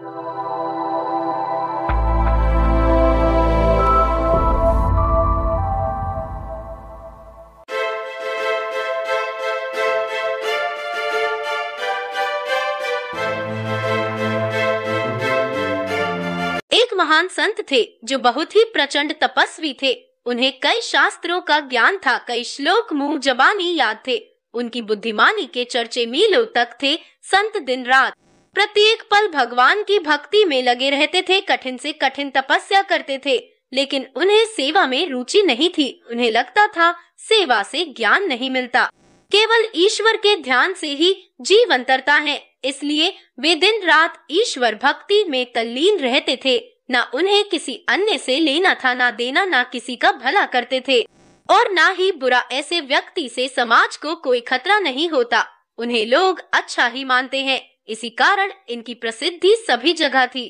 एक महान संत थे जो बहुत ही प्रचंड तपस्वी थे। उन्हें कई शास्त्रों का ज्ञान था, कई श्लोक मुंह जबानी याद थे। उनकी बुद्धिमानी के चर्चे मीलों तक थे। संत दिन रात प्रत्येक पल भगवान की भक्ति में लगे रहते थे, कठिन से कठिन तपस्या करते थे, लेकिन उन्हें सेवा में रुचि नहीं थी। उन्हें लगता था सेवा से ज्ञान नहीं मिलता, केवल ईश्वर के ध्यान से ही जीवन तरता है। इसलिए वे दिन रात ईश्वर भक्ति में तल्लीन रहते थे। ना उन्हें किसी अन्य से लेना था, ना देना, ना किसी का भला करते थे और ना ही बुरा। ऐसे व्यक्ति से समाज को कोई खतरा नहीं होता। उन्हें लोग अच्छा ही मानते हैं, इसी कारण इनकी प्रसिद्धि सभी जगह थी।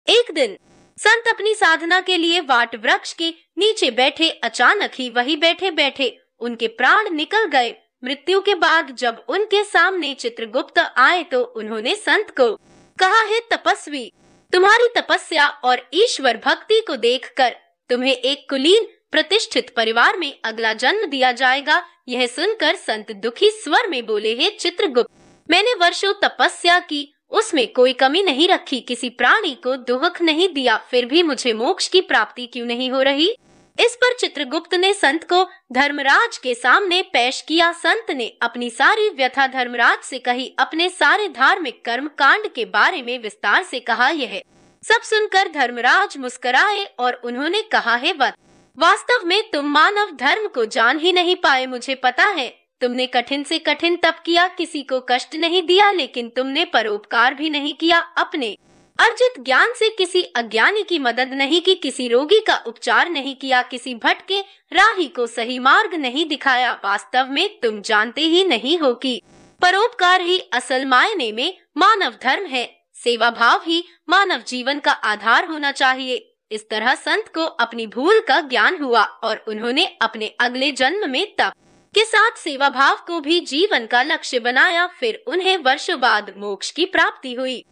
एक दिन संत अपनी साधना के लिए वाट वृक्ष के नीचे बैठे। अचानक ही वही बैठे बैठे उनके प्राण निकल गए। मृत्यु के बाद जब उनके सामने चित्रगुप्त आए तो उन्होंने संत को कहा, हे तपस्वी, तुम्हारी तपस्या और ईश्वर भक्ति को देखकर तुम्हें एक कुलीन प्रतिष्ठित परिवार में अगला जन्म दिया जाएगा। यह सुनकर संत दुखी स्वर में बोले, हे चित्रगुप्त, मैंने वर्षों तपस्या की, उसमें कोई कमी नहीं रखी, किसी प्राणी को दुख नहीं दिया, फिर भी मुझे मोक्ष की प्राप्ति क्यों नहीं हो रही? इस पर चित्रगुप्त ने संत को धर्मराज के सामने पेश किया। संत ने अपनी सारी व्यथा धर्मराज से कही, अपने सारे धार्मिक कर्म कांड के बारे में विस्तार से कहा। यह सब सुनकर धर्मराज मुस्कुराए और उन्होंने कहा, हे वत्स, वास्तव में तुम मानव धर्म को जान ही नहीं पाए। मुझे पता है तुमने कठिन से कठिन तप किया, किसी को कष्ट नहीं दिया, लेकिन तुमने परोपकार भी नहीं किया, अपने अर्जित ज्ञान से किसी अज्ञानी की मदद नहीं की, किसी रोगी का उपचार नहीं किया, किसी भटके राही को सही मार्ग नहीं दिखाया। वास्तव में तुम जानते ही नहीं हो कि परोपकार ही असल मायने में मानव धर्म है। सेवा भाव ही मानव जीवन का आधार होना चाहिए। इस तरह संत को अपनी भूल का ज्ञान हुआ और उन्होंने अपने अगले जन्म में तप के साथ सेवा भाव को भी जीवन का लक्ष्य बनाया। फिर उन्हें वर्षों बाद मोक्ष की प्राप्ति हुई।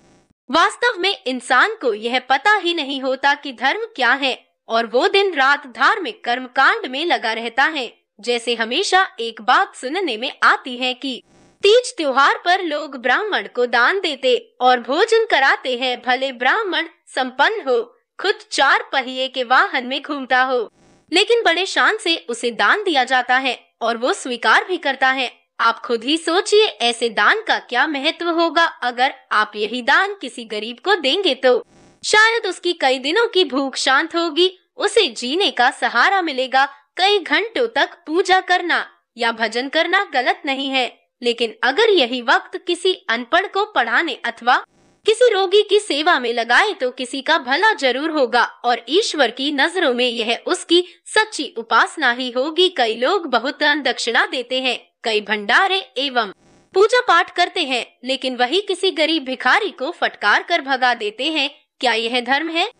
वास्तव में इंसान को यह पता ही नहीं होता कि धर्म क्या है और वो दिन रात धार्मिक कर्म कांड में लगा रहता है। जैसे हमेशा एक बात सुनने में आती है कि तीज त्योहार पर लोग ब्राह्मण को दान देते और भोजन कराते हैं, भले ब्राह्मण संपन्न हो, खुद 4 पहिए के वाहन में घूमता हो, लेकिन बड़े शान से उसे दान दिया जाता है और वो स्वीकार भी करता है। आप खुद ही सोचिए ऐसे दान का क्या महत्व होगा। अगर आप यही दान किसी गरीब को देंगे तो शायद उसकी कई दिनों की भूख शांत होगी, उसे जीने का सहारा मिलेगा। कई घंटों तक पूजा करना या भजन करना गलत नहीं है, लेकिन अगर यही वक्त किसी अनपढ़ को पढ़ाने अथवा किसी रोगी की सेवा में लगाए तो किसी का भला जरूर होगा और ईश्वर की नजरों में यह उसकी सच्ची उपासना ही होगी। कई लोग बहुत दान दक्षिणा देते हैं, कई भंडारे एवं पूजा पाठ करते हैं, लेकिन वही किसी गरीब भिखारी को फटकार कर भगा देते हैं। क्या यह धर्म है?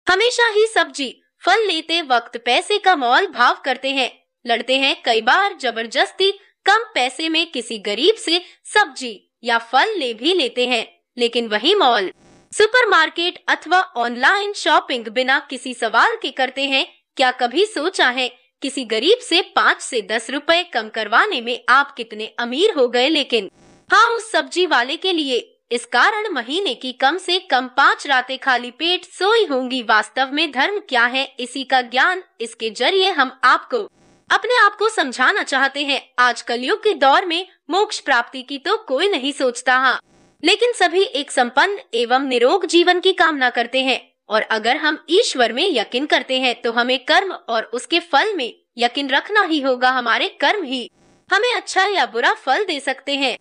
हमेशा ही सब्जी फल लेते वक्त पैसे का मोल भाव करते हैं, लड़ते हैं, कई बार जबरदस्ती कम पैसे में किसी गरीब से सब्जी या फल ले भी लेते हैं, लेकिन वही मॉल, सुपरमार्केट अथवा ऑनलाइन शॉपिंग बिना किसी सवाल के करते हैं। क्या कभी सोचा है किसी गरीब से 5 से 10 रुपए कम करवाने में आप कितने अमीर हो गए? लेकिन हाँ, उस सब्जी वाले के लिए इस कारण महीने की कम से कम 5 रातें खाली पेट सोई होंगी। वास्तव में धर्म क्या है, इसी का ज्ञान, इसके जरिए हम आपको अपने आप को समझाना चाहते हैं। आज कलयुग के दौर में मोक्ष प्राप्ति की तो कोई नहीं सोचता, हाँ, लेकिन सभी एक संपन्न एवं निरोग जीवन की कामना करते हैं। और अगर हम ईश्वर में यकीन करते हैं तो हमें कर्म और उसके फल में यकीन रखना ही होगा। हमारे कर्म ही हमें अच्छा या बुरा फल दे सकते हैं।